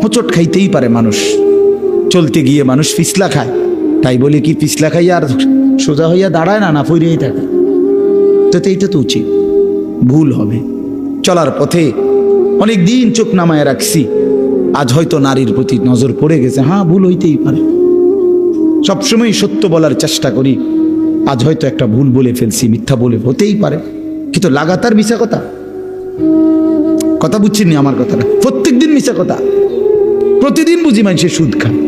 হোঁচট খাইতেই পারে মানুষ, চলতে গিয়ে মানুষ পিছলা খায়, তাই বলে কি পিছলা খাইয়া আর সোজা হইয়া দাঁড়ায় না, না ফইরেই থাকে? তো এইটা তো উচিত, ভুল হবে। চলার পথে অনেক দিন চোখ নামায় রাখছি, আজ হয়তো নারীর প্রতি নজর পড়ে গেছে, হ্যাঁ ভুল হইতেই পারে। সবসময় সত্য বলার চেষ্টা করি, আজ হয়তো একটা ভুল বলে ফেলছি, মিথ্যা বলে, হতেই পারে, কিন্তু লাগাতার মিশা কথা বুঝছেন নি আমার কথাটা? প্রত্যেক দিন মিশা কথা, প্রতিদিন বুঝি মানুষের সুদ খায়,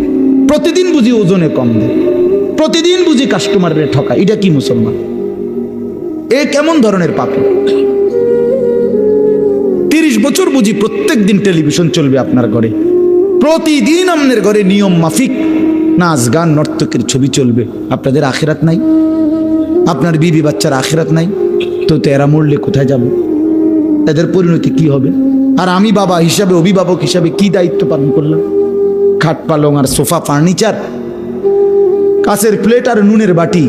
প্রতিদিন বুঝি ওজনে কম দেয়, প্রতিদিন বুঝি কাস্টমারের ঠকায়। এটা কি মুসলমান? এ কেমন ধরনের পাপী? 30 বছর বুঝি প্রত্যেক দিন টেলিভিশন চলবে আপনার ঘরে, প্রতিদিন আপনার ঘরে নিয়ম মাফিক নাচ গান নর্তকের ছবি চলবে। আপনাদের আখিরাত নাই? আপনার বিবি বাচ্চার আখিরাত নাই? তো এরা মরলে কোথায় যাব? এদের পরিণতি কি হবে? আর আমি বাবা হিসাবে, অভিভাবক হিসাবে কি দায়িত্ব পালন করলাম? খাট পালং আর সোফা, ফার্নিচার, কাঁচের প্লেট আর নুনের বাটি,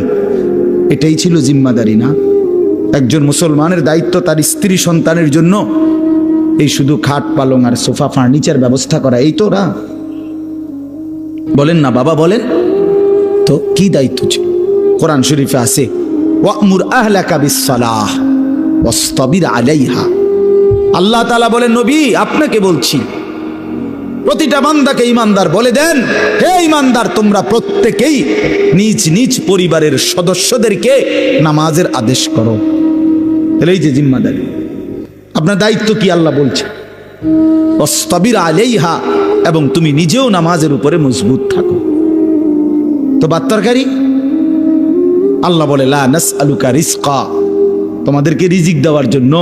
এটাই ছিল জিম্মাদারি না? একজন মুসলমানের দায়িত্ব তার স্ত্রী সন্তানের জন্য এই শুধু খাট পালং আর সোফা ফার্নিচার ব্যবস্থা করা, এই তো না? বলেন না বাবা, বলেন তো কি দায়িত্ব ছিল? কোরআন শরীফে আছে, ওয়া'মুর আহলাকা বিস-সালাহ ওয়াসতাবির আলাইহা। আল্লাহ তাআলা বলেন, নবী আপনাকে বলছি, প্রতিটা বান্দাকে ঈমানদার বলে দেন, হে ঈমানদার, তোমরা প্রত্যেকেই নিজ নিজ পরিবারের সদস্যদেরকে নামাজের আদেশ করো। এই যে জিম্মাদারি, আপনার দায়িত্ব কি আল্লাহ বলছে, ওয়াসতাবির আলাইহা, এবং তুমি নিজেও নামাজের উপরে মজবুত থাকো। তো বাত্তারকারী আল্লাহ বলে, লা নাসআলুকা রিজকা, তোমাদেরকে রিজিক দেওয়ার জন্য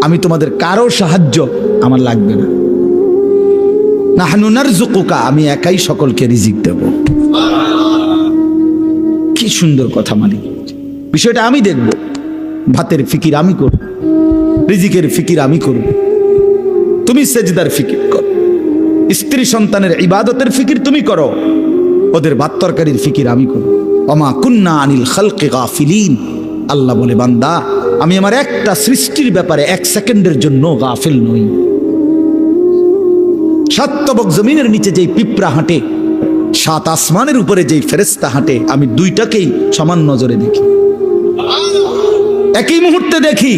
আমি তোমাদের কারো সাহায্য আমার লাগবে না। নাহনু নারযুকুকা, আমি একাই সকলকে রিজিক দেব। কি সুন্দর কথা! মালিক বিষয়টা আমি দেখব, ভাতের ফিকির আমি করব, রিজিকের ফিকির আমি করব, তুমি সেজদার ফিকির করো, স্ত্রী সন্তানের ইবাদতের ফিকির তুমি করো, ওদের ভাত তরকারির ফিকির আমি করব। ওমা কুন্না আনিল খালকি গাফিলিন, আল্লাহ বলে, বান্দা আমি আমার একটা সৃষ্টির ব্যাপারে 1 সেকেন্ডের জন্য গাফিল নই। 7 তবক জমিনের নিচে যেই পিঁপড়া হাঁটে, 7 আসমানের উপরে যেই ফেরেশতা হাঁটে, আমি দুইটাকেই সমান নজরে দেখি, একই মুহূর্তে দেখি,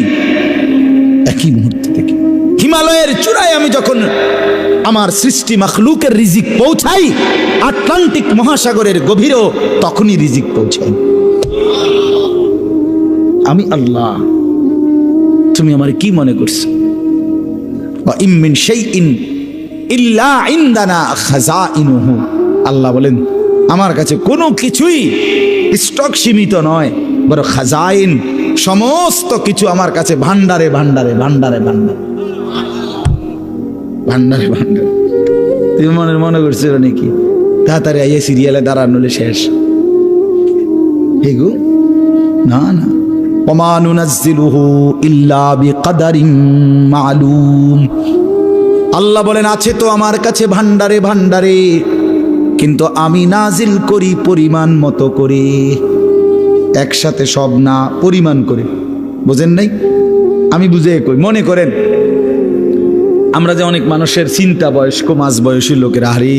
একই মুহূর্তে দেখি। হিমালয়ের চূড়ায় আমি যখন আমার সৃষ্টি মাখলুকের রিজিক পৌঁছাই, আটলান্টিক মহাসাগরের গভীরেও তখনই রিজিক পৌঁছাই। আমি আল্লাহ, তুমি আমার কি মনে করছো? ওয়া ইম মিন শাইইন ইল্লা ইনদানা খাযাইনুহু, আল্লাহ বলেন আমার কাছে কোনো কিছুই স্টক সীমিত নয়, বড় খাজাইন, সমস্ত কিছু আমার কাছে ভান্ডারে ভান্ডারে ভান্ডারে ভান্ডারে ভান্ডারে ভান্ডারে। তুমি মনে করছিল নাকি তাড়াতাড়ি আইয়ে সিরিয়ালে দাঁড়ানো শেষ? হেগো না না, ওমা নুনাজ্জিলুহু ইল্লা বিকদারিন মালুম, আল্লাহ বলেন আছে তো আমার কাছে ভান্ডারে ভান্ডারে, কিন্তু আমি নাজিল করি পরিমাণ মতো করে, একসাথে সব না, পরিমাণ করে। বুঝেন নাই? আমি বুঝে কই, মনে করেন আমরা যে অনেক মানুষের চিন্তা, বয়স্ক মাঝ বয়সী লোকেরা, আরে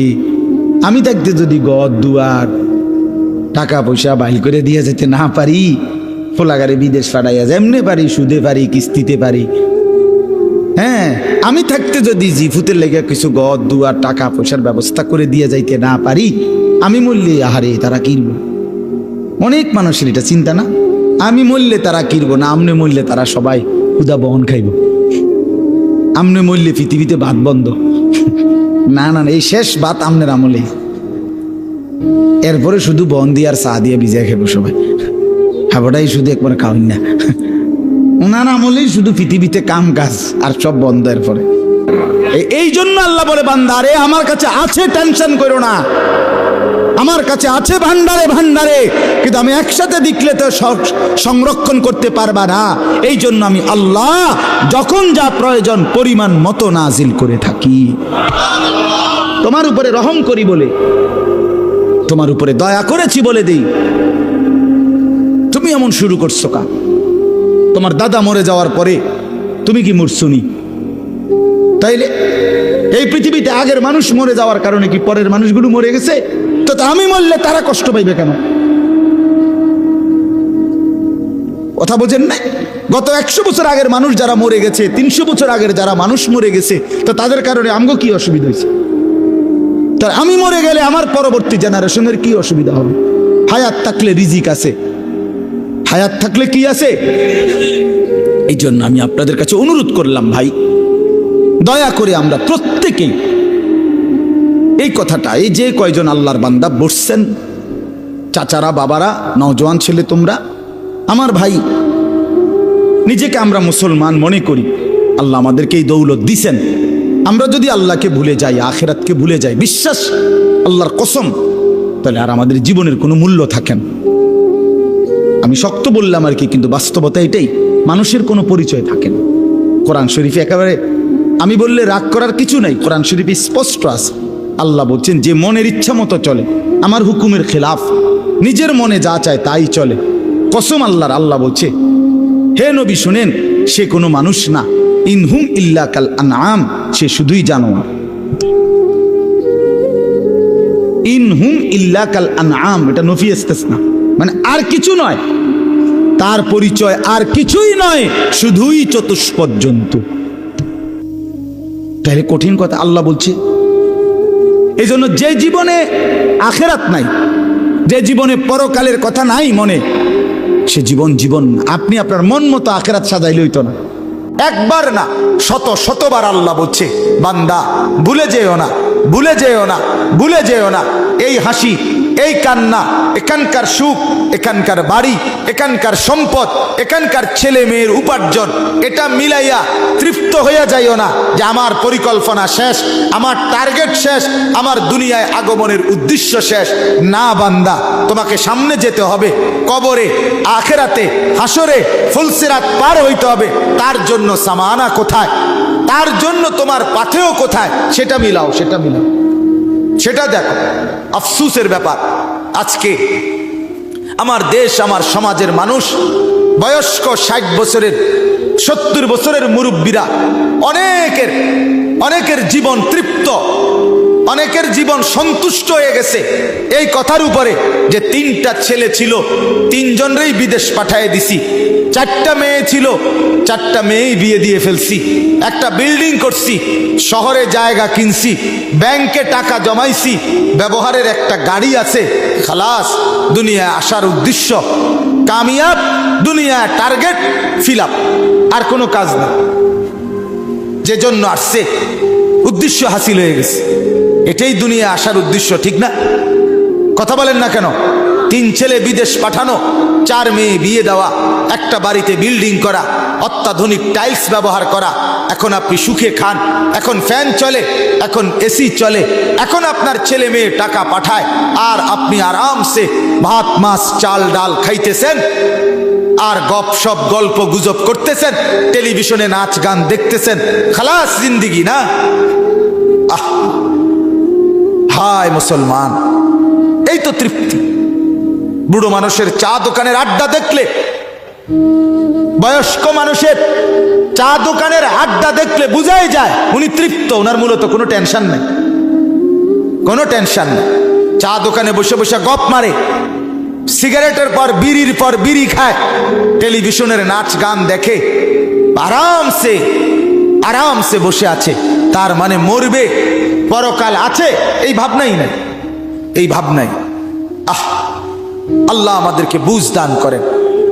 আমি থাকতে যদি ঘর দুয়ার টাকা পয়সা বাইল করে দিয়ে যেতে না পারি, ফোলাগারে বিদেশ পাঠাইয়া যেমনে পারি, সুদে পারি, কিস্তিতে পারি, হ্যাঁ আমি থাকতে যদি জিফুতের লেগে কিছু ঘর দুয়ার টাকা পয়সার ব্যবস্থা করে দিয়ে যাইতে না পারি, আমি মরলে আহারে তারা কিনবো। অনেক মানুষের এটা চিন্তা না, আমি মরলে তারা কিনবো না, আমনে মরলে তারা সবাই ক্ষুধা বহন খাইব, আমনে মরলে পৃথিবীতে ভাত বন্ধ। না না, এই শেষ ভাত আমনের আমলেই, এরপরে শুধু বন দিয়ে আর চা দিয়ে ভিজা খাবো সবাই, হাবটাই শুধু একবার খাওয়াই না, ওনার আমলেই শুধু পৃথিবীতে কাম কাজ আর সব বন্ধ। এরপরে এই জন্য আল্লাহ বলে, বান্দা রে আমার কাছে আছে, টেনশন করো না, আমার কাছে আছে ভান্ডারে ভান্ডারে, কিন্তু আমি একসাথে দেখলে তো সংরক্ষণ করতে পারবা না। এই জন্য আমি আল্লাহ যখন যা প্রয়োজন পরিমাণ মতো নাজিল করে থাকি, তোমার উপরে রহম করি বলে, তোমার উপরে দয়া করেছি বলে দেই। তুমি এমন শুরু করছো কা? তোমার দাদা মরে যাওয়ার পরে তুমি কি মরছুনি? তাইলে এই পৃথিবীতে আগের মানুষ মরে যাওয়ার কারণে কি পরের মানুষগুলো মরে গেছে? তো আমি মরলে তারা কষ্ট পাইবে কেন? কথা বোঝেন না? গত 100 বছর আগের মানুষ যারা মরে গেছে, 300 বছর আগের যারা মানুষ মরে গেছে, তো তাদের কারণে আমগো কি অসুবিধা হয়েছে? তো আমি মরে গেলে আমার পরবর্তী জেনারেশনের কি অসুবিধা হবে? হায়াত থাকলে রিজিক আছে, হায়াত থাকলে কি আছে? এই জন্য আমি আপনাদের কাছে অনুরোধ করলাম, ভাই দয়া করে আমরা প্রত্যেকেই এই কথাটা, এই যে কয়জন আল্লাহর বান্দা বসছেন, চাচারা, বাবারা, নওজোয়ান ছেলে তোমরা, আমার ভাই, নিজেকে আমরা মুসলমান মনে করি, আল্লাহ আমাদেরকে এই দৌলত দিছেন। আমরা যদি আল্লাহকে ভুলে যাই, আখিরাতকে ভুলে যাই, বিশ্বাস আল্লাহর কসম, তাহলে আর আমাদের জীবনের কোনো মূল্য থাকে না। আমি শক্ত বললাম আর কি, কিন্তু বাস্তবতা এটাই, মানুষের কোনো পরিচয় থাকে না। কোরআন শরীফে একেবারে আমি বললে রাগ করার কিছু নাই, কোরআন শরীফে স্পষ্ট আছে। আল্লাহ বলছেন, যে মনের ইচ্ছা মতো চলে, আমার হুকুমের খেলাফ, নিজের মনে যা চায় তাই চলে, কসম আল্লাহর, আল্লাহ বলছে, হে নবী শুনেন, সে কোনো মানুষ না, ইনহুম ইল্লা কাল আনআম, সে শুধুই জানোয়ার। ইনহুম ইল্লা কাল আনআম, এটা নফি ইস্তিসনা, মানে আর কিছু নয়, তার পরিচয় আর কিছুই নয়, শুধুই চতুষ্পদ জন্তু। তাহলে কঠিন কথা আল্লাহ বলছে। এই জন্য যে জীবনে আখিরাত নাই, যে জীবনে পরকালের কথা নাই মনে, সে জীবন জীবন না। আপনি আপনার মন মতো আখিরাত সাজাইলে হইতো না। একবার না, শত শতবার আল্লাহ বলছে, বান্দা ভুলে যেও না, ভুলে যেও না, ভুলে যেও না, এই হাসি, এই কান্না, এখানকার সুখ, এখানকার বাড়ি, এখানকার সম্পদ, এখানকার ছেলে মেয়ের উপার্জন, এটা মিলাইয়া তৃপ্ত হইয়া যাইও না যে আমার পরিকল্পনা শেষ, আমার টার্গেট শেষ, আমার দুনিয়ায় আগমনের উদ্দেশ্য শেষ। না বান্দা, তোমাকে সামনে যেতে হবে, কবরে, আখেরাতে, হাসরে, ফুলসিরাত পার হইতে হবে। তার জন্য সামানা কোথায়, তার জন্য তোমার পাথেও কোথায়, সেটা মিলাও, সেটা মিলাও, সেটা দেখো। আফসোসের ব্যাপার, আজকে আমার দেশ, আমার সমাজের মানুষ, বয়স্ক 60 বছরের, 70 বছরের মুরব্বীরা, অনেকের জীবন তৃপ্ত, অনেকের জীবন সন্তুষ্ট হয়ে গেছে এই কথার উপরে যে 3টা ছেলে ছিল, 3 জনেরই বিদেশ পাঠিয়ে দিছি, 4টা মেয়ে ছিল, 4টা মেয়েই বিয়ে দিয়ে ফেলছি, একটা বিল্ডিং করছি, শহরে জায়গা কিনছি, ব্যাংকে টাকা জমাইছি, ব্যবহারের একটা গাড়ি আছে, খালাস, দুনিয়ায় আসার উদ্দেশ্য কামিয়াব, দুনিয়ায় টার্গেট ফিল আপ, আর কোনো কাজ নেই। যে জন্য আসছে উদ্দেশ্য হাসিল হয়ে গেছে, এটাই দুনিয়া আসার উদ্দেশ্য, ঠিক না? কথা বলেন না কেন? 3 ছেলে বিদেশ পাঠানো, 4 মেয়ে বিয়ে দেওয়া, একটা বাড়িতে বিল্ডিং করা, অত্যাধুনিক টাইলস ব্যবহার করা, এখন আপনি সুখে খান, এখন ফ্যান চলে, এখন এসি চলে, এখন আপনার ছেলে মেয়ে টাকা পাঠায়, আর আপনি আরামসে ভাত মাছ চাল ডাল খাইতেছেন, আর গপসপ গল্প গুজব করতেছেন, টেলিভিশনে নাচ গান দেখতেছেন, খালাস জিন্দিগি না? আহ, হায় মুসলমান, এই তো তৃপ্তি। বুড়ো মানুষের চা দোকানের আড্ডা দেখলে, বয়স্ক মানুষের চা দোকানের আড্ডা দেখলে বুঝাই যায় উনি তৃপ্ত, ওনার মূলত কোনো টেনশন নেই, কোনো টেনশন নেই। চা দোকানে বসে বসে গপ মারে, সিগারেটের পর বিড়ি খায়, টেলিভিশনের নাচ গান দেখে, আরামসে আরামসে বসে আছে। তার মানে মরবে, পরকাল আছে, এই ভাবনাই নাই, এই ভাবনাই। আহ, আল্লাহ আমাদেরকে বুঝ দান করেন,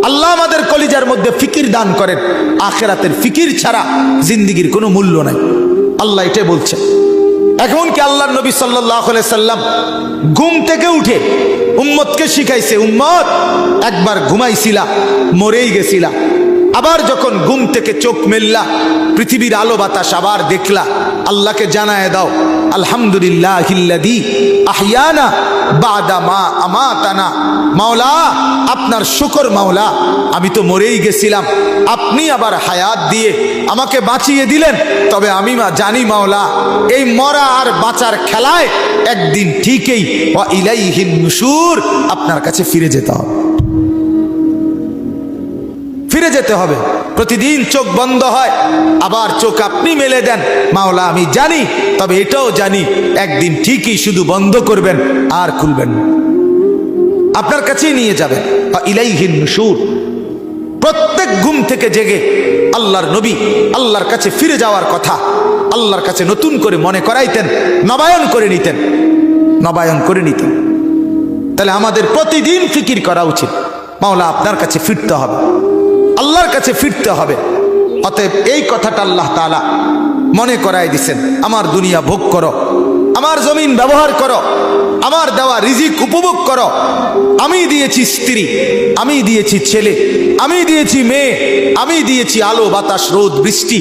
আল্লাহ আমাদের কলিজার মধ্যে ফিকির দান করেন। আখিরাতের ফিকির ছাড়া জিন্দেগির কোনো মূল্য নাই, আল্লাহ এটাই বলছেন। এখন কি আল্লাহর নবী সাল্লাল্লাহু আলাইহি সাল্লাম ঘুম থেকে উঠে উম্মতকে শিখাইছে, উম্মত একবার ঘুমাইছিলা, মরেই গেছিলা, আবার যখন ঘুম থেকে চোখ মেললা, পৃথিবীর আলো বাতাস আবার দেখলা, আল্লাহকে জানায় দাও, আলহামদুলিল্লাহিল্লাযী আহইয়ানা বাদা মা আমাতানা। মাওলা, আপনার শুকর মাওলা, আমি তো মরেই গেছিলাম, আপনি আবার হায়াত দিয়ে আমাকে বাঁচিয়ে দিলেন, তবে আমি জানি মাওলা, এই মরা আর বাঁচার খেলায় একদিন ঠিকই ওয়া ইলাইহিন নুশুর, আপনার কাছে ফিরে যেতে হবে, ফিরে যেতে হবে। প্রতিদিন চোখ বন্ধ হয়, আবার চোখ আপনি মেলে দেন। মাওলা আমি জানি, তবে এটাও জানি একদিন ঠিকই শুধু বন্ধ করবেন আর খুলবেন না, আপনার কাছেই নিয়ে যাবেন। ইলাইহিন নুশুর। প্রত্যেক ঘুম থেকে জেগে আল্লাহর নবী আল্লাহর কাছে ফিরে যাওয়ার কথা আল্লাহর কাছে নতুন করে মনে করাইতেন, নবায়ন করে নিতেন, নবায়ন করে নিতেন। তাহলে আমাদের প্রতিদিন ফিকির করা উচিত, মাওলা আপনার কাছে ফিরতে হবে, আল্লাহর কাছে ফিরতে হবে। অতএব এই কথাটা আল্লাহ তাআলা মনে করাই দিছেন, আমার দুনিয়া ভোগ করো, আমার জমিন ব্যবহার করো, আমার দেওয়া রিজিক উপভোগ করো। আমি দিয়েছি স্ত্রী, আমি দিয়েছি ছেলে, আমি দিয়েছি মেয়ে, আমি দিয়েছি আলো বাতাস রোদ বৃষ্টি,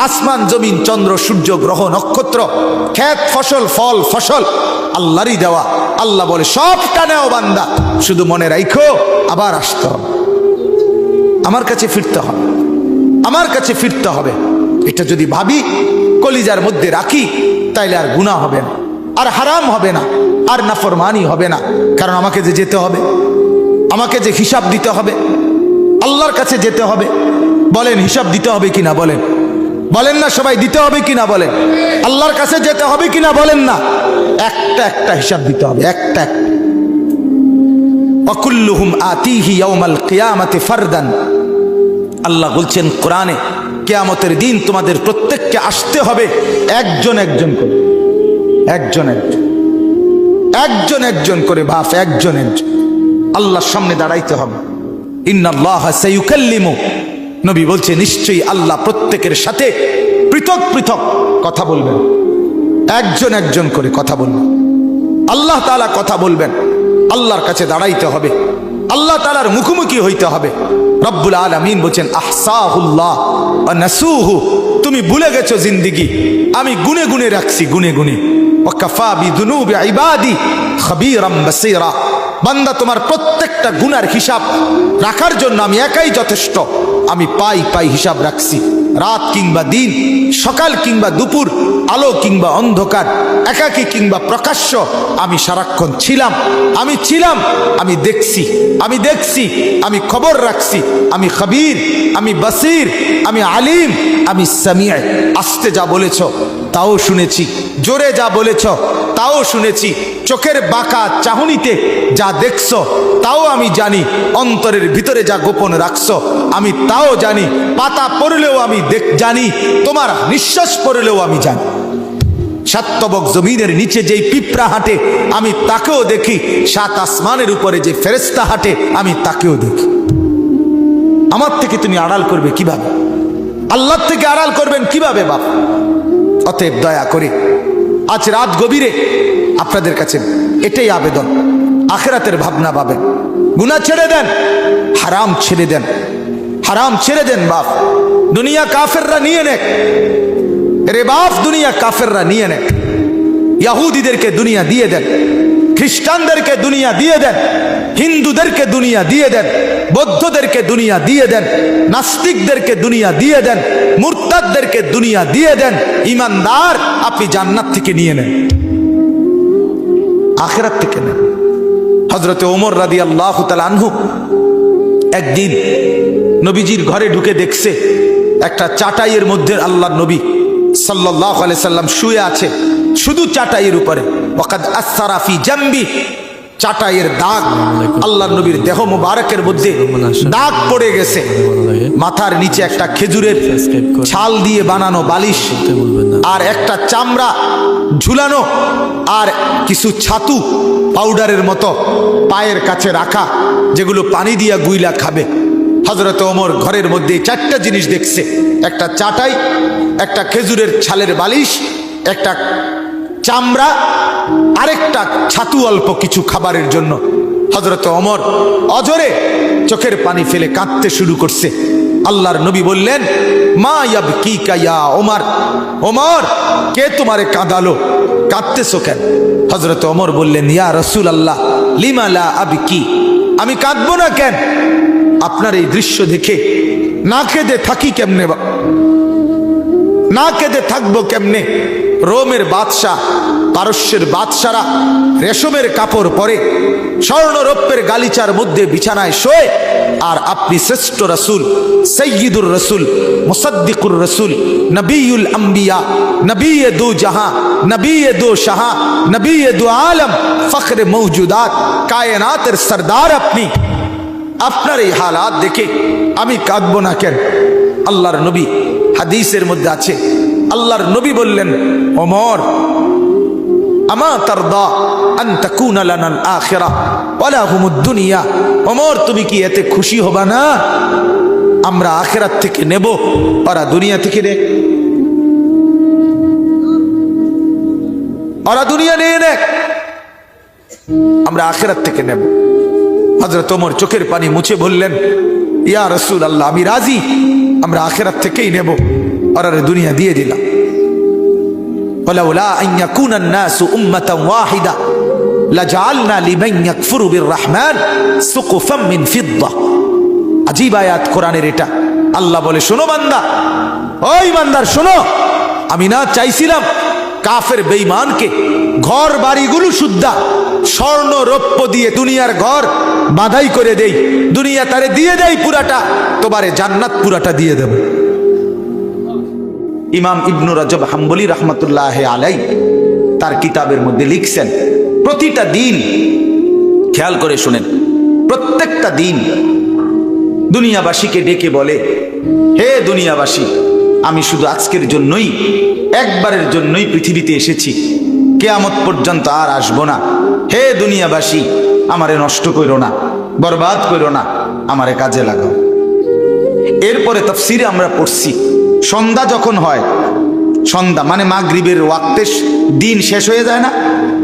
আসমান জমিন চন্দ্র সূর্য গ্রহ নক্ষত্র, ক্ষেত ফসল ফল ফসল আল্লাহরই দেওয়া। আল্লাহ বলে সবটা নেও বান্দা, শুধু মনে রাখো আবার আসতে হবে, আমার কাছে ফিরতে হবে, আমার কাছে ফিরতে হবে। এটা যদি ভাবি, কলিজার মধ্যে রাখি, তাইলে আর গুনাহ হবে না, আর হারাম হবে না, আর নাফরমানি হবে না। কারণ আমাকে যে যেতে হবে, আমাকে যে হিসাব দিতে হবে, আল্লাহর কাছে যেতে হবে। বলেন হিসাব দিতে হবে কিনা? বলেন, বলেন না সবাই, দিতে হবে কিনা? বলেন আল্লাহর কাছে যেতে হবে কিনা? বলেন না, একটা একটা হিসাব দিতে হবে, একটা একটা। ওয়াকুল্লুহুম আতিহি ইয়াউমাল কিয়ামাতি ফারদান। আল্লাহ বলছেন কোরআনে, কিয়ামতের দিন তোমাদের প্রত্যেককে আসতে হবে একজন একজন করে, একজন একজন, একজন একজন করে বাপ, একজন একজন আল্লাহর সামনে দাঁড়াইতে হবে। ইন্নাল্লাহা সাইয়ুকাল্লিমু, নবী বলছে নিশ্চয়ই আল্লাহ প্রত্যেকের সাথে পৃথক পৃথক কথা বলবেন, একজন একজন করে কথা বলবেন। আল্লাহ তাআলা কথা বলবেন, আল্লাহর কাছে দাঁড়াইতে হবে, আল্লাহ তাআলার মুখোমুখি হইতে হবে। রব্বুল আলামিন বলছেন আহসাহুল্লাহ ওয়া নাসুহু, তুমি ভুলে গেছো জিন্দেগি, আমি গুনে গুনে রাখছি, গুনে গুনে। ওয়া কাফা বিযুনুবি ইবাদি খাবীরাম বাসীরা, বান্দা তোমার প্রত্যেকটা গুনার হিসাব রাখার জন্য আমি একাই যথেষ্ট। আমি পাই পাই হিসাব রাখছি, রাত কিংবা দিন, সকাল কিংবা দুপুর, আলো কিংবা অন্ধকার, একাকী কিংবা প্রকাশ্য, আমি সারাক্ষণ ছিলাম, আমি ছিলাম, আমি দেখছি, আমি দেখছি, আমি খবর রাখছি, আমি খবীর, আমি বসির, আমি আলিম, আমি সামিউ। আস্তে যা বলেছ তাও শুনেছি, জোরে যা বলেছ তাও শুনেছি, চোখের বাঁকা চাহনিতে যা দেখছো তাও আমি জানি, অন্তরের ভিতরে যা গোপন রাখছো আমি তাও জানি, পাতা পড়লেও আমি জানি, তোমার নিঃশ্বাস পড়লেও আমি জানি। সাতবক জমিনের নিচে যেই পিঁপড়া হাঁটে আমি তাকেও দেখি, সাত আসমানের উপরে যে ফেরেশতা হাঁটে আমি তাকেও দেখি। আমার থেকে তুমি আড়াল করবে কিভাবে? আল্লাহর থেকে আড়াল করবেন কিভাবে বাপ? অতএব দয়া করে আজ রাত গভীরে আপনাদের কাছে এটাই আবেদন, আখিরাতের ভাবনা পাবেন, গুনাহ ছেড়ে দেন, হারাম ছেড়ে দেন, হারাম ছেড়ে দেন বাপ। দুনিয়া কাফেররা নিয়ে নেক রে বাপ, দুনিয়া কাফেররা নিয়ে নেক। ইহুদিদেরকে দুনিয়া দিয়ে দেন, খ্রিস্টানদেরকে দুনিয়া দিয়ে দেন, হিন্দুদেরকে দুনিয়া দিয়ে দেন, বৌদ্ধদেরকে দুনিয়া দিয়ে দেন, নাস্তিকদেরকে দুনিয়া দিয়ে দেন, মুরতাদদেরকে দুনিয়া দিয়ে দেন। ইমানদার আপনি জান্নাত থেকে নিয়ে নেন, আখিরাত থেকে নেন। হযরতে ওমর রাদিয়াল্লাহু তাআলা আনহু একদিন নবীজির ঘরে ঢুকে দেখছে একটা চাটাইয়ের মধ্যে আল্লাহর নবী সাল্লাল্লাহু আলাইহি সাল্লাম শুয়ে আছে, শুধু চাটাইয়ের উপরে। ওয়াকাদ আসসারা ফি জামবি, চাটাইয়ের দাগ, আল্লাহর নবীর দেহ মুবারকের মধ্যে দাগ পড়ে গেছে। মাথার নিচে একটা খেজুরের ছাল দিয়ে বানানো বালিশ, আর একটা চামড়া ঝুলানো, আর কিছু ছাতু পাউডারের মতো পায়ের কাছে রাখা, যেগুলো পানি দিয়া গুইলা খাবে। হযরত ওমর ঘরের মধ্যে চারটা জিনিস দেখছে, একটা চাটাই, একটা খেজুরের ছালের বালিশ, একটা চামড়া, আরেকটা ছাতু অল্প কিছু খাবারের জন্য। হযরত ওমর অজরে চোখের পানি ফেলে কাঁদতে শুরু করছে। আল্লাহর নবী বললেন, মা ইয়াবকিকা ইয়া ওমর, ওমর কে তোমারে কাঁদালো, কাঁদতেছো কেন? হযরত ওমর বললেন, ইয়া রাসূলুল্লাহ লিমা লা আবকি, আমি কাঁদবো না কেন? আপনার এই দৃশ্য দেখে না কেঁদে থাকি কেমনে, না কেঁদে থাকবো কেমনে? রোমের বাদশাহ, পারস্যের বাদশারা রেশমের কাপড় পরে, স্বর্ণরৌপ্যের গালিচার মধ্যে বিছানায় শোয়, আর আপনি শ্রেষ্ঠ রাসূল সৈয়দুর রসুল, মুসাদ্দিকুর রসুল, নবীউল আম্বিয়া, নবী দো জাহাঁ, নবী দো শাহা, নবী দো আলম, ফখরে মৌজুদাত, কায়নাতের সরদার আপনি। আপনার এই হালাত দেখে আমি কাঁদবো না কেন? আল্লাহর নবী, হাদিসের মধ্যে আছে, আল্লাহর নবী বললেন, ওমর, আমা তারদা আন তাকুনা লানাল আখিরাহ ওয়ালা হুমুদ দুনিয়া। ওমর, তুমি কি এতে খুশি হবা না আমরা আখিরাত থেকে নেব, ওরা দুনিয়া থেকে নেয়? ওরা দুনিয়া নিয়ে নেয়, আমরা আখিরাত থেকে নেব। হযরত ওমর চোখের পানি মুছে বললেন, ইয়া রাসূলুল্লাহ, আমি রাজি, আমরা আখিরাত থেকেই নেব, ওরা দুনিয়া দিয়ে দিলাম। ওয়ালাউলা আন ইয়াকুনা আন-নাসু উম্মাতান ওয়াহিদা লাজআলনা লিমান ইয়াকফুরু বির-রাহমান সুকুফাম মিন ফিদ্দা। আজীব আয়াত কোরআনের এটা। আল্লাহ বলে, শোনো বান্দা, ওই বান্দার শোনো, আমি না চাইছিলাম কাফের বেঈমানকে ঘর বাড়িগুলো শুদ্ধা স্বর্ণ রৌপ্য দিয়ে দুনিয়ার ঘর বাঁধাই করে দেই, দুনিয়া তারে দিয়ে দেই পুরাটা, তোমারে জান্নাত পুরাটা দিয়ে দেব। ইমাম ইবনু রজব হাম্বলি রহমতুল্লাহ আলাইহি তার কিতাবের মধ্যে লিখছেন, প্রতিটা দিন, খেয়াল করে শুনেন, প্রত্যেকটা দিন দুনিয়াবাসীকে ডেকে বলে, হে দুনিয়াবাসী, আমি শুধু আজকের জন্যই, একবারের জন্যই পৃথিবীতে এসেছি, কিয়ামত পর্যন্ত আর আসবো না। হে দুনিয়াবাসী, আমারে নষ্ট করো না, বরবাদ করো না, আমারে কাজে লাগাও। এরপরে তাফসীরে আমরা পড়ছি, সন্ধ্যা যখন হয়, সন্ধ্যা মানে মাগরিবের ওয়াক্তে দিন শেষ হয়ে যায় না,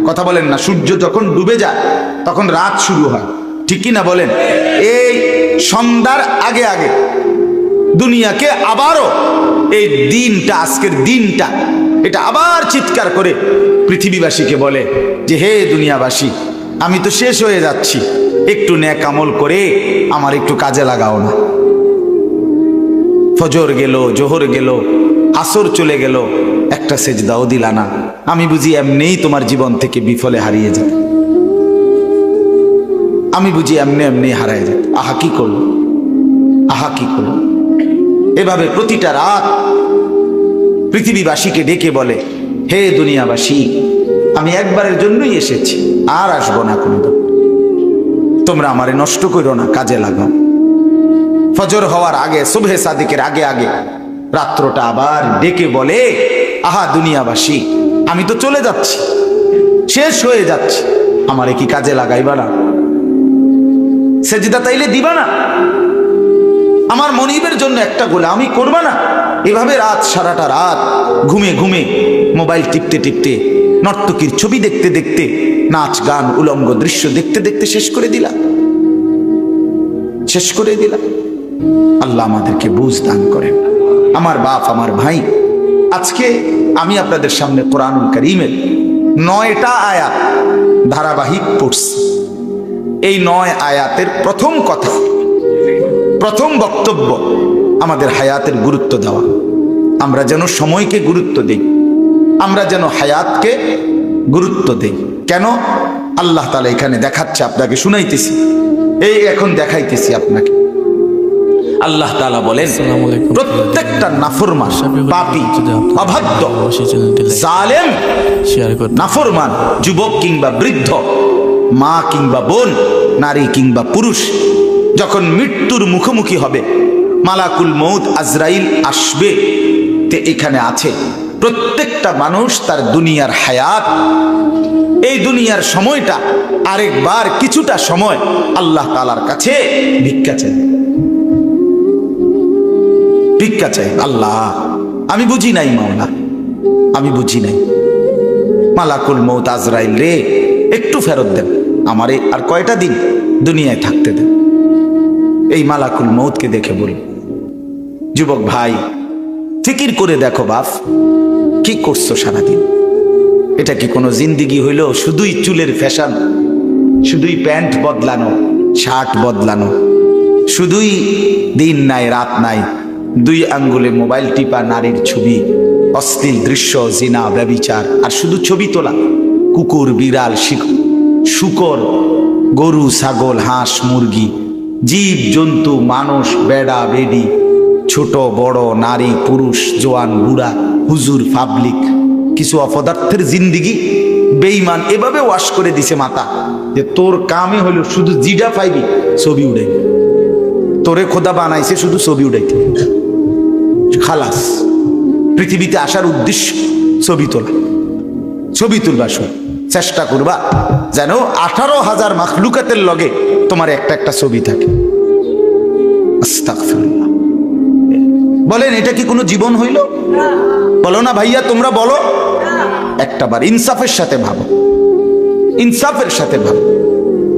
কথা বলেন না, সূর্য যখন ডুবে যায় তখন রাত শুরু হয়, ঠিক কি না বলেন? এই সন্ধ্যার আগে আগে দুনিয়াকে আবারও এই দিনটা, আজকের দিনটা, এটা আবার চিৎকার করে পৃথিবীবাসীকে বলে যে, হে দুনিয়াবাসী, আমি তো শেষ হয়ে যাচ্ছি, একটু নেক আমল করে আমার একটু কাজে লাগাও না। ফজর গেল, জোহর গেল, আসর চলে গেল, একটা সেজদাও দিলা না, আমি বুঝি এমনিই তোমার জীবন থেকে বিফলে হারিয়ে যেত, আমি বুঝি এমনি এমনি হারায় যেত। আহা কি করলো, আহা কি করলো। এভাবে প্রতিটা রাত পৃথিবীবাসীকে ডেকে বলে, হে দুনিয়াবাসী, আমি একবারের জন্যই এসেছি, আর আসবো না কোনদিন, তোমরা আমারে নষ্ট করো না, কাজে লাগাও। ফজর হওয়ার আগে, সুবহে সাদিকের আগে আগে রাত্রটা আবার ডেকে বলে, আহা দুনিয়াবাসী, আমি তো চলে যাচ্ছি, শেষ হয়ে যাচ্ছি, আমারে কি কাজে লাগাইবা না? সেজদা তাইলে দিবা না? আমার মনিবের জন্য একটা গোলামি করবা না? এভাবে রাত, সারাটা রাত ঘুমে ঘুমে মোবাইল টিপতে টিপতে, নর্তকীর ছবি দেখতে দেখতে, নাচ গান উলঙ্গ দৃশ্য দেখতে দেখতে শেষ করে দিলা, শেষ করে দিলা। আল্লাহ আমাদেরকে বুঝ দান করেন। আমার বাপ, আমার ভাই, আজকে আমি আপনাদের সামনে কোরআনুল কারীমের 9টা আয়াত ধারাবাহিক পড়ছি। এই 9 আয়াতের প্রথম কথা, প্রথম বক্তব্য, আমাদের হায়াতের গুরুত্ব দেওয়া। আমরা যেন সময়কে গুরুত্ব দেই, আমরা যেন হায়াতকে গুরুত্ব দেই। কেন? আল্লাহ তাআলা এখানে দেখাচ্ছে, আপনাকে শুনাইতেছি, এই এখন দেখাইতেছি আপনাকে। আল্লাহ তাআলা বলেন, প্রত্যেকটা নাফরমান, পাপী, অবাধ্য, জালেম, নাফরমান যুবক কিংবা বৃদ্ধ, মা কিংবা বোন, নারী কিংবা পুরুষ, যখন মৃত্যুর মুখোমুখি হবে, মালাকুল মউত আজরাইল আসবে, তে এখানে আছে প্রত্যেকটা মানুষ তার দুনিয়ার হায়াত, এই দুনিয়ার সময়টা আরেকবার কিছুটা সময় আল্লাহ তাআলার কাছে ভিক্ষা চাই, ভিক্ষা চাই। আল্লাহ, আমি বুঝি নাই মাওলা, আমি বুঝি নাই, মালাকুল মউত আজরাইল রে, একটু ফেরত দেন, আমারে আর কয়টা দিন দুনিয়ায় থাকতে দেন। এই মালাকুল মউতকে দেখে বলি, যুবক ভাই, ফিকির করে দেখো বাপ, কি করছো সারাদিন? এটা কি কোনো জিন্দিগি হইল? শুধুই চুলের ফ্যাশন, শুধুই প্যান্ট বদলানো, শার্ট বদলানো, শুধুই দিন নাই রাত নাই, 2 আঙ্গুলে মোবাইল টিপা, নারীর ছবি, অশ্লীল দৃশ্য, জিনা, ব্যভিচার, আর শুধু ছবি তোলা, কুকুর, বিড়াল, শূকর, গরু, ছাগল, হাঁস, মুরগি, জীব জন্তু, মানুষ, বেড়া বেডি, ছোট বড়, নারী পুরুষ, জোয়ান বুড়া, হুজুর, পাবলিক, কিছু অপদার্থের জিন্দিগি বেঈমান এভাবে ওয়াশ করে দিছে মাথা যে তোর কামে হইল শুধু জিডা পাইবি ছবি উড়াই, তোরে খোদা বানাইছে শুধু ছবি উড়াইতে, খালাস। পৃথিবীতে আসার উদ্দেশ্য ছবি তোলা, ছবি তুলবা। চেষ্টা করবা যেন 18,000 মাখলুকাতের লগে তোমার একটা একটা ছবি থাকে। আস্তাগফিরুল্লাহ। বলেন এটা কি কোনো জীবন হইল? বলো না ভাইয়া, তোমরা বলো। একটাবার ইনসাফের সাথে ভাবো, ইনসাফের সাথে ভাবো।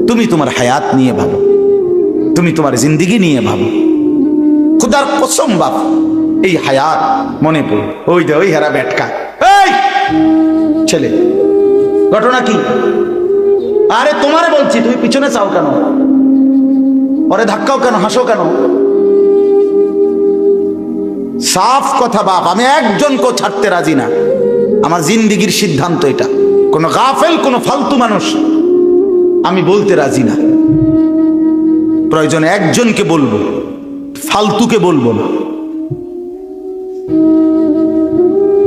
তুমি তোমার হায়াত নিয়ে ভাবো, তুমি তোমার জিন্দিগি নিয়ে ভাবো। খুদার কসম বাপ, এই হায়াত মনে পড়ে ওই দে ওই হেরা বেটকা, এই ছেলে ঘটনা কি? আরে তোমারে বলছি, তুমি পিছনে চাও কেন? ওরে ধাক্কাও কেন, হাসো কেন? সাফ কথা বাপ, আমি একজনকেও ছাড়তে রাজি না। আমার জিন্দিগির সিদ্ধান্ত এটা। কোনো গাফেল, কোনো ফালতু মানুষ আমি বলতে রাজি না। প্রয়োজনে একজনকে বলবো, ফালতুকে বলবো না।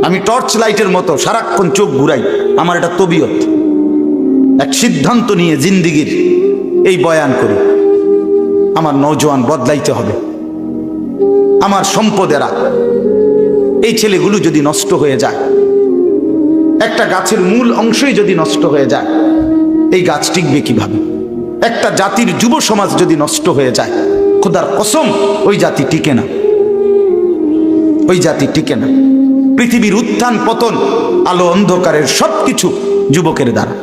আমি টর্চ লাইটের মতো সারাক্ষণ চোখ ঘুরাই, আমার এটা তবিয়ত। এক সিদ্ধান্ত নিয়ে জিন্দিগির এই বয়ান করি, আমার নওজোয়ান বদলাইতে হবে। আমার সম্পদেরা, এই ছেলেগুলো যদি নষ্ট হয়ে যায়, একটা গাছের মূল অংশই যদি নষ্ট হয়ে যায়, এই গাছ টিকবে কিভাবে? একটা জাতির যুব সমাজ যদি নষ্ট হয়ে যায়, খোদার কসম ওই জাতি টিকে না, ওই জাতি টিকে না। পৃথিবীর উত্থান পতন, আলো অন্ধকারের সবকিছু যুবকের দ্বারা।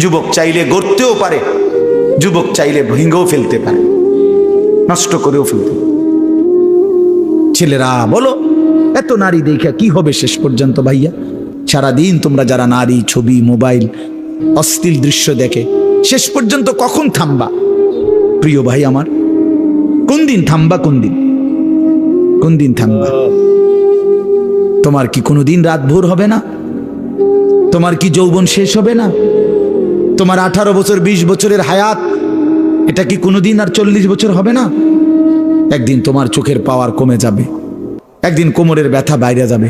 যুবক চাইলে গড়তেও পারে, যুবক চাইলে ভেঙেও ফেলতে পারে, নষ্ট করেও ফেলতে। ছেলেরা বলো, এত নারী দেখা কি হবে শেষ পর্যন্ত? ভাইয়া সারাদিন তোমরা যারা নারী, ছবি, মোবাইল, অশ্লীল দৃশ্য দেখে, শেষ পর্যন্ত কখন থামবা? প্রিয় ভাই আমার, কোন দিন থামবা? কোন দিন, কোন দিন থামবা? তোমার কি কোনোদিন রাত ভোর হবে না? তোমার কি যৌবন শেষ হবে না? তোমার 18 বছর 20 বছরের হায়াত, এটা কি কোনোদিন আর 40 বছর হবে না? একদিন তোমার চোখের পাওয়ার কমে যাবে, একদিন কোমরের ব্যথা বাইরে যাবে,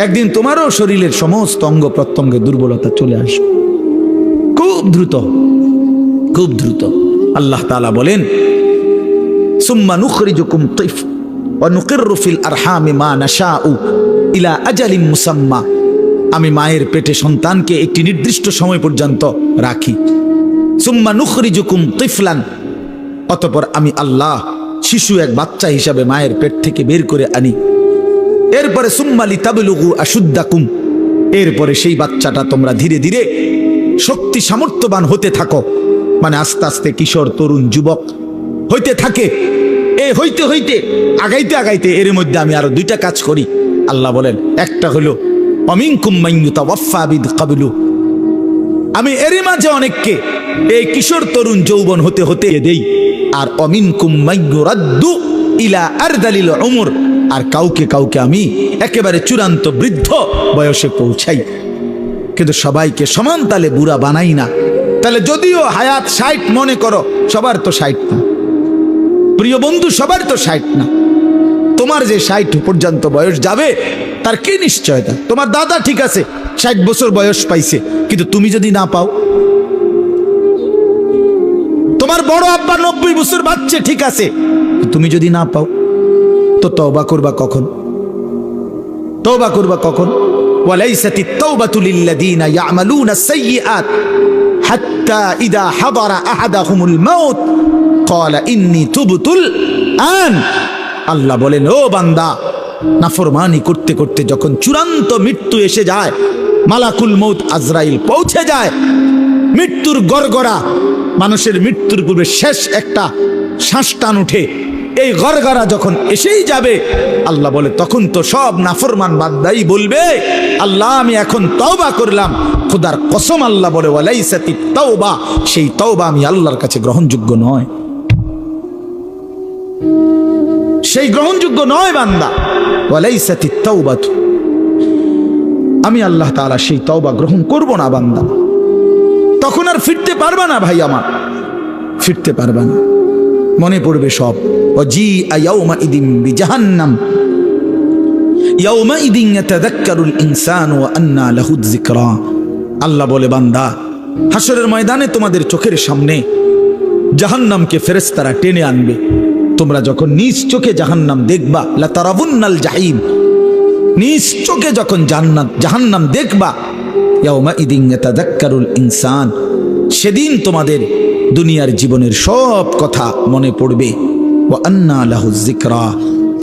একদিন তোমারও শরীরের সমস্ত অঙ্গ প্রত্যঙ্গে দুর্বলতা চলে আসবে, খুব দ্রুত, খুব দ্রুত। আল্লাহ তাআলা বলেন, সুম্মা নুখরিজুকুম তিফ ওয়া নুকিররু ফিল আরহামি মা নাশাউ ইলা আজালিম মুসাম্মা। আমি মায়ের পেটে সন্তানকে একটি নির্দিষ্ট সময় পর্যন্ত রাখি। সুম্মা নুখরিজুকুম তিফলান, অতঃপর আমি আল্লাহ শিশু এক বাচ্চা হিসাবে মায়ের পেট থেকে বের করে আনি। এরপরে সুম্মা লিতাবলুগু আশুদ্দাকুম, এরপরে সেই বাচ্চাটা তোমরা ধীরে ধীরে শক্তি সামর্থ্যবান হতে থাকো, মানে আস্তে আস্তে কিশোর, তরুণ, যুবক হইতে থাকে। এ হইতে হইতে আগাইতে আগাইতে এর মধ্যে আমি আরো 2টা কাজ করি। আল্লাহ বলেন, একটা হলো অমিনকুম মান ইউতাওয়াফা বিকাবলু, আমি এর মাঝে অনেককে এই কিশোর, তরুণ, যৌবন হতে হতে দেই। আর অমিনকুম মান ইউরাদ্দু ইলা আরদালিল উমর, আর কাউকে কাউকে আমি একেবারে চূড়ান্ত বৃদ্ধ বয়সে পৌঁছাই। কিন্তু সবাইকে সমান তালে বুড়া বানাই না। তাহলে যদিও হায়াত 60 মনে করো, সবার তো 60 না প্রিয় বন্ধু, সবার তো 60 না। তোমার যে 60 পর্যন্ত বয়স যাবে তার কি নিশ্চয়তা? তোমার দাদা ঠিক আছে 60 বছর বয়স পাইছে, কিন্তু তুমি যদি না পাও। তোমার বড় আব্বা 90 বছর বাচ্চা ঠিক আছে, তুমি যদি না পাও, তো তওবা করবা কখন? তওবা করবা কখন? ওয়ালাইসাতিত তাওবাতু লিল্লাযিনা ইয়ামালুনা আস-সাইয়্যাত হাত্তা ইযা হাদারা আহাদাহুমুল মাউত ক্বালা ইন্নী তুবতুল আন। আল্লাহ বলেন, ও বান্দা, নাফরমানি করতে করতে যখন চূড়ান্ত মৃত্যু এসে যায়, মালাকুল মউত আজরাইল পৌঁছে যায়, মৃত্যুর গড়গড়া, মানুষের মৃত্যুর পূর্বে শেষ একটা শ্বাস টান উঠে, এই গড়গড়া যখন এসেই যাবে, আল্লাহ বলে তখন তো সব নাফরমান বান্দাই বলবে, আল্লাহ আমি এখন তওবা করলাম। খোদার কসম আল্লাহ বলে, ওয়ালাইসাতিত তাওবা, সেই তওবা আমি আল্লাহর কাছে গ্রহণযোগ্য নয়, সেই গ্রহণযোগ্য নয় বান্দা। ওয়ালাইসাতিত তাওবাতু, আমি আল্লাহ তাআলা সেই তওবা গ্রহণ করব না বান্দা। তখন আর ফিরতে পারবা না ভাই আমার, ফিরতে পারবা না। মনে পড়বে সব। ওয়াজিআ ইয়াউমাইদিন বিজাহান্নাম ইয়াউমাইদিন ইয়াতাযাক্কারুল ইনসানু ওয়া আন্না লাহু যিকরা। আল্লাহ বলে, বান্দা, হাসরের ময়দানে তোমাদের চোখের সামনে জাহান্নামকে ফেরেশতারা টেনে আনবে। তোমরা যখন নিজ চোখে জাহান্নাম দেখবা, লা তারাবুন্নাল জাহিম, নিজ চোখে যখন জাহান্নাম দেখবা, ইয়াউমাইদিন ইয়াতাযাক্কারুল ইনসান, সেদিন তোমাদের দুনিয়ার জীবনের সব কথা মনে পড়বে। ওয়া আন্না লাহু যিকরা,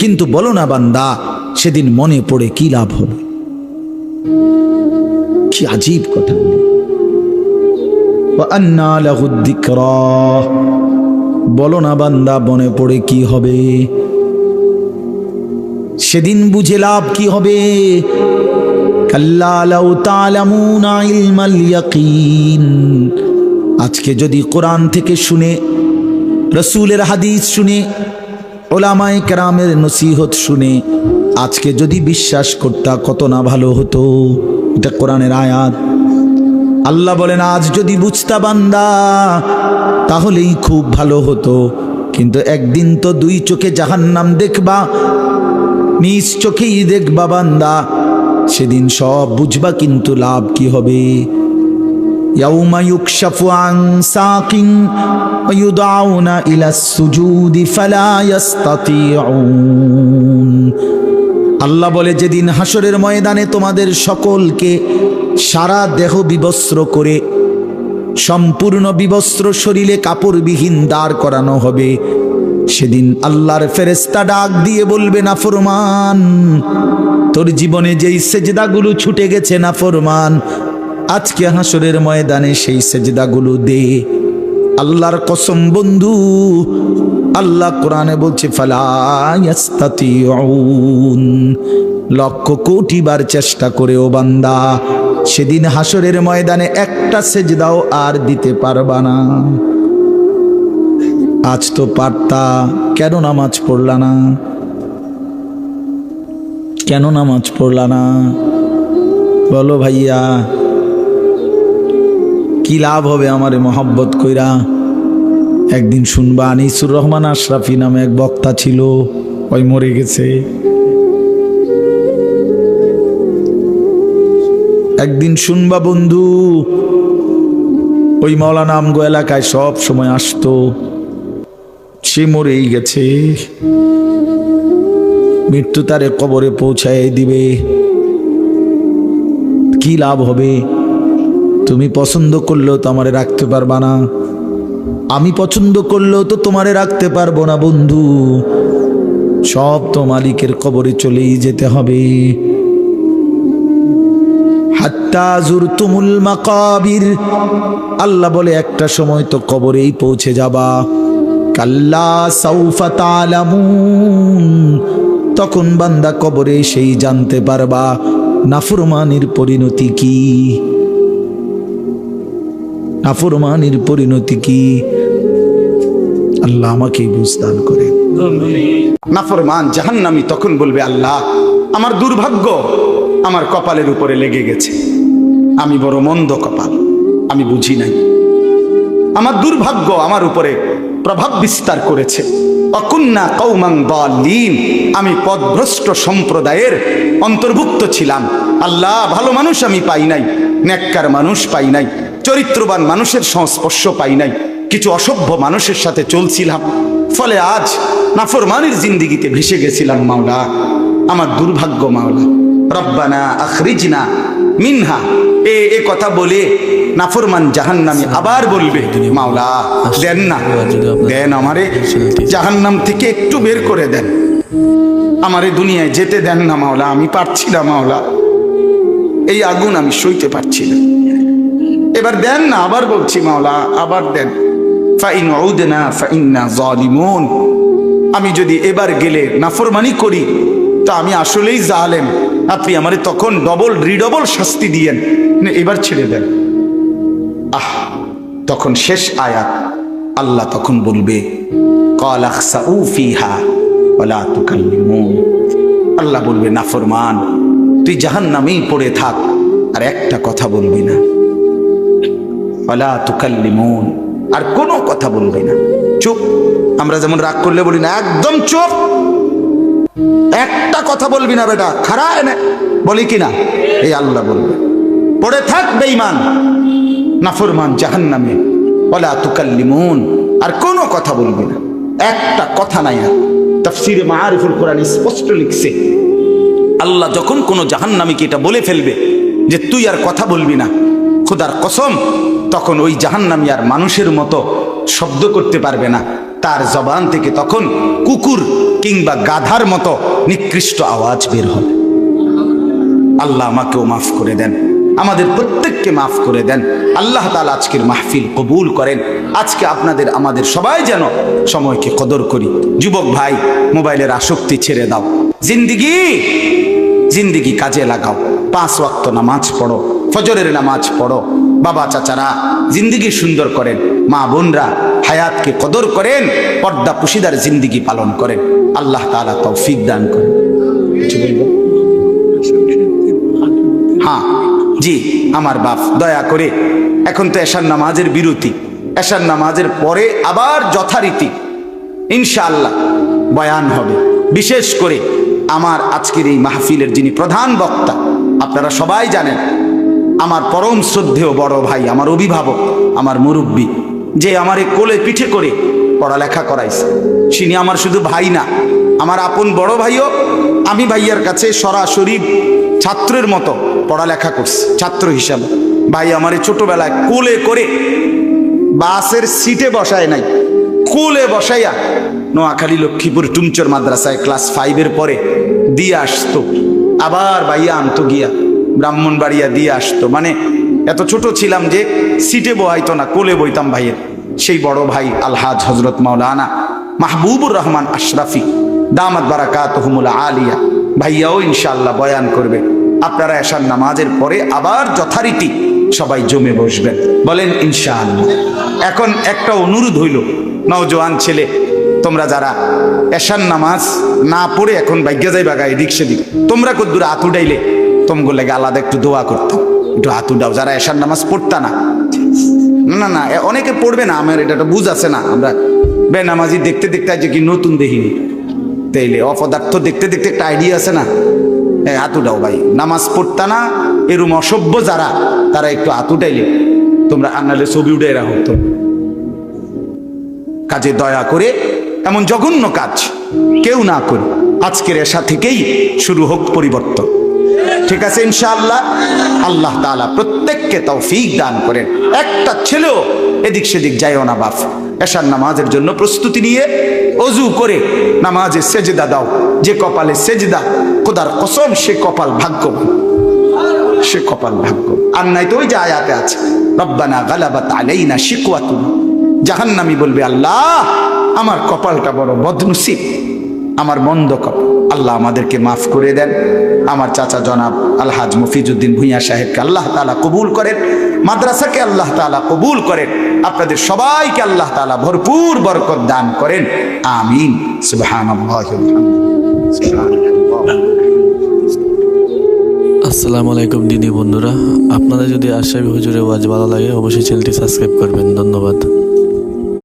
কিন্তু বলো না বান্দা, সেদিন মনে পড়ে কি লাভ হবে? কি আজীব কথা! ওয়া আন্না লাহু যিকরা, বলো না বান্দা, মনে পড়ে কি হবে? সেদিন বুঝে লাভ কি হবে? কাল্লা লাউ তা'লামুনা ইলমাল ইয়াকিন। আজকে যদি কোরআন থেকে শুনে, রসুলের হাদিস শুনে, ওলামায়ে কেরামের নসিহত শুনে আজকে যদি বিশ্বাস করতা, কত না ভালো হতো। এটা কোরআনের আয়াত। আল্লাহ বলেন, আজ যদি বুঝতা বান্দা, তাহলেই খুব ভালো হতো। কিন্তু একদিন তো দুই চোখে জাহান্নাম দেখবা, নিজ চোখেই দেখবা বান্দা, সেদিন সব বুঝবা, কিন্তু লাভ কি হবে? ইয়াউমা ইউকশাফু আন সাকিন ওয়া ইউদআউনা ইলাস সুজুদি ফালা ইস্তাতিউন। আল্লাহ বলে, যেদিন হাসরের ময়দানে তোমাদের সকলকে সারা দেহ বিবস্ত্র করে, সম্পূর্ণ বিবস্ত্র শরীরে কাপড়বিহীন দাঁড় করানো হবে, সেদিন আল্লাহর ফেরেশতা ডাক দিয়ে বলবে, নাফরমান, তোর জীবনে যেই সেজদাগুলো ছুটে গেছে নাফরমান, আজকে হাসরের ময়দানে সেই সেজদাগুলো দে। আল্লাহর কসম বন্ধু, আল্লাহ কোরআনে বলছে, ফালা ইস্তাতিউন। লক্ষ কোটি বার চেষ্টা করেও বান্দা, সেদিন হাসরের ময়দানে একটা সেজদাও আর দিতে পারবা না। আজ তো পারতা, কেন নামাজ পড়লা না? কেন নামাজ পড়লা না? বলো ভাইয়া, কি লাভ হবে আমারে মহব্বত কইরা? একদিন শুনবা, আনিসুর রহমান আশরাফি নামে এক বক্তা ছিল, ওই মরে গেছে। একদিন শুনবা বন্ধু, ওই মাওলানা আমগো এলাকায় সব সময় আসতো, সে মরেই গেছে। মৃত্যু তারে কবরে পৌঁছায় দিবে। কি লাভ হবে? তুমি পছন্দ করলেও তো আমারে রাখতে পারবা না, আমি পছন্দ করলেও তো তোমারে রাখতে পারবো না বন্ধু। সব তো মালিকের কবরে চলেই যেতে হবে। হাত্তা যুরতুমুল মাকাবির, আল্লাহ বলে, একটা সময় তো কবরেই পৌঁছে যাবা। কাল্লা সাউফা তা'লামুন, তখন বান্দা কবরে সেই জানতে পারবা নাফরমানির পরিণতি কি। নাফরমানির পরিণতি কি? আল্লাহ আমাকে বুঝদান করে। নাফরমান জাহান্নামী তখন বলবে, আল্লাহ, আমার দুর্ভাগ্য আমার কপালের উপরে লেগে গেছে, আমি বড় মন্দ কপাল, আমি বুঝি নাই। আমার দুর্ভাগ্য আমার উপরে প্রভাব বিস্তার করেছে। অকুন্না কওমান দাল্লিন, আমি পথভ্রষ্ট সম্প্রদায়ের অন্তর্ভুক্ত ছিলাম। আল্লাহ, ভালো মানুষ আমি পাই নাই, নেককার মানুষ পাই নাই, চরিত্রবান মানুষের সংস্পর্শ পাই নাই, কিছু অসভ্য মানুষের সাথে চলছিলাম, ফলে আজ নাফরমানির জিন্দিগিতে ভেসে গেছিলাম। মাওলা, আমার দুর্ভাগ্য মাওলা। রব্বানা আখরিজনা মিনহা, এ কথা বলে নাফরমান জাহান্নামী আবার বলবে, মাওলা দেন না, দেন আমারে জাহান্নাম থেকে একটু বের করে দেন, আমারে দুনিয়ায় যেতে দেন না মাওলা, আমি পারছি না মাওলা, এই আগুন আমি সইতে পারছি না, এবার দেন না। আবার বলছি মাওলা, আবার দেন। ফাইন উদনা ফাইন্না যালিমুন, আমি যদি এবার গেলে নাফরমানি করি তো আমি আসলেই জালেম, আপনি আমারে তখন ডবল রিডবল শাস্তি দিয়েন, এবার ছেড়ে দেন। তখন শেষ আয়াত, আল্লাহ তখন বলবে, ক্বালা খসাউ ফিহা ওয়ালা তুকাল্লিমুন, আল্লাহ বলবে, নাফরমান, তুই জাহান্নামেই পড়ে থাক, আর একটা কথা বলবি না। ওয়ালা তুকাল্লিমুন, আর কোনো কথা বলবি না, চুপ। আমরা যেমন রাগ করলে বলি না, একদম চুপ, একটা কথা বলবি না বেটা, খারা এনে বলি কিনা? এই আল্লাহ বলবে পড়ে থাক বেঈমান নাফরমান জাহান্নামে, ওয়ালা তুকাল্লিমুন, আর কোনো কথা বলবি না, একটা কথা নাই। আর তাফসীরে মাআরিফুল কোরআন স্পষ্ট লিখছে, আল্লাহ যখন কোনো জাহান্নামীকে এটা বলে ফেলবে যে তুই আর কথা বলবি না, খোদার কসম, তখন ওই জাহান্নামী আর মানুষের মতো শব্দ করতে পারবে না, তার জবান থেকে তখন কুকুর কিংবা গাধার মতো নিকৃষ্ট আওয়াজ বের হবে। আল্লাহ আমাকেও মাফ করে দেন, আমাদের প্রত্যেককে মাফ করে দেন। আল্লাহ তাআলা আজকের মাহফিল কবুল করেন। আজকে আপনাদের আমাদের সবাই যেন সময়কে কদর করি। যুবক ভাই, মোবাইলের আসক্তি ছেড়ে দাও, জিন্দিগি কাজে লাগাও, 5 ওয়াক্ত নামাজ পড়ো, ফজরের নামাজ পড়ো। বাবা চাচারা জিন্দিগি সুন্দর করেন, মা বোনরা হায়াতকে কদর করেন, পর্দা পুশিদার জিন্দিগি পালন করেন। আল্লাহ তাআলা তৌফিক দান করেন। কিছু বলবো? হ্যাঁ জি, আমার বাপ দয়া করে, এখন তো এশার নামাজের বিরতি, এশার নামাজের পরে আবার যথারীতি ইনশাআল্লাহ বয়ান হবে। বিশেষ করে আমার আজকের এই মাহফিলের যিনি প্রধান বক্তা, আপনারা সবাই জানেন, আমার পরম শ্রদ্ধেয় বড় ভাই, আমার অভিভাবক, আমার মুরব্বী, যে আমার এই কোলে পিঠে করে পড়ালেখা করাইছে, তিনি আমার শুধু ভাই না, আমার আপন বড় ভাইও। আমি ভাইয়ার কাছে সরাসরি ছাত্রের মতো পড়ালেখা করছি, ছাত্র হিসাবে। ভাই আমার ছোটবেলায় কোলে করে, বাসের সিটে বসায় নাই, কোলে বসাইয়া নোয়াখালী লক্ষ্মীপুর টুমচর মাদ্রাসায় ক্লাস 5-এর পরে দিয়ে আসতো, আবার ভাইয়া আনতো গিয়া ব্রাহ্মণবাড়িয়া দিয়ে আসতো। মানে এত ছোট ছিলাম যে সিটে বহাইতো না, কোলে বইতাম ভাইয়ের। সেই বড় ভাই আলহাজ হজরত মাওলানা মাহবুবুর রহমান আশরাফি দামাত বারাকাতুহুমুল আলিয়া, ভাইয়াও ইনশাআল্লাহ বয়ান করবে। আপনারা এশার নামাজের পরে আবার যথারীতি সবাই জমে বসবেন, বলেন ইনশাআল্লাহ। এখন একটা অনুরোধ হইল, নওজোয়ান ছেলে, তোমরা যারা এশার নামাজ না পড়ে এখন ভাগ্যে যাই বাগা এদিক সেদিক, তোমরা কদ্দুর হাত উঠাইলে তোমগো লাগে আলাদা একটু দোয়া করতাম, একটু হাত উঠাও যারা এশার নামাজ পড়তা না। না না, অনেকে পড়বে না, আমার এটা বুঝ আছে না, আমরা বেনামাজি দেখতে দেখতে আজ কি নতুন দেখিনি, তাইলে অপদার্থ দেখতে দেখতে একটা আইডিয়া আছে না। হাত উঠাও ভাই, নামাজ পড়তা না এরম অসভ্য যারা, তারা একটু হাত উঠাইলে তোমরা, আনালে ছবি উঠে রাখো তো। কাজে দয়া করে এমন জঘন্য কাজ কেউ না করে, আজকের এশা থেকেই শুরু হোক পরিবর্তন, ঠিক আছে ইনশাআল্লাহ। আল্লাহ তাআলা প্রত্যেককে তৌফিক দান করেন। একটা ছেলেও এদিক সেদিক যায়ও না বাপ, এশার নামাজের জন্য প্রস্তুতি নিয়ে অজু করে নামাজে সেজদা দাও। যে কপালে সেজদা, খোদার কসম সে কপাল ভাগ্যবান, সে কপাল ভাগ্য। আর নাই তো ওই যে আয়াতে আছে, রব্বানা গালাবাত আলাইনা শিকওয়াতুনা, জাহান্নামী বলবে আল্লাহ আমার কপালটা বড় বদনসিব, আমার মন্দ কপাল। আল্লাহ আমাদেরকে মাফ করে দেন। আমার চাচা জনাব আলহাজ মফিজউদ্দিন ভূঁইয়া সাহেবকে আল্লাহ তাআলা কবুল করেন, মাদ্রাসাকে আল্লাহ তাআলা কবুল করেন, আপনাদের সবাইকে আল্লাহ তাআলা ভরপুর বরকত দান করেন, আমিন। সুবহানাল্লাহি ওয়া বিহামদিহি। আসসালামু আলাইকুম দিনী বন্ধুরা, আপনাদের যদি আশরাফি হুজুরের ওয়াজ ভালো লাগে অবশ্যই চ্যানেলটি সাবস্ক্রাইব করবেন। ধন্যবাদ।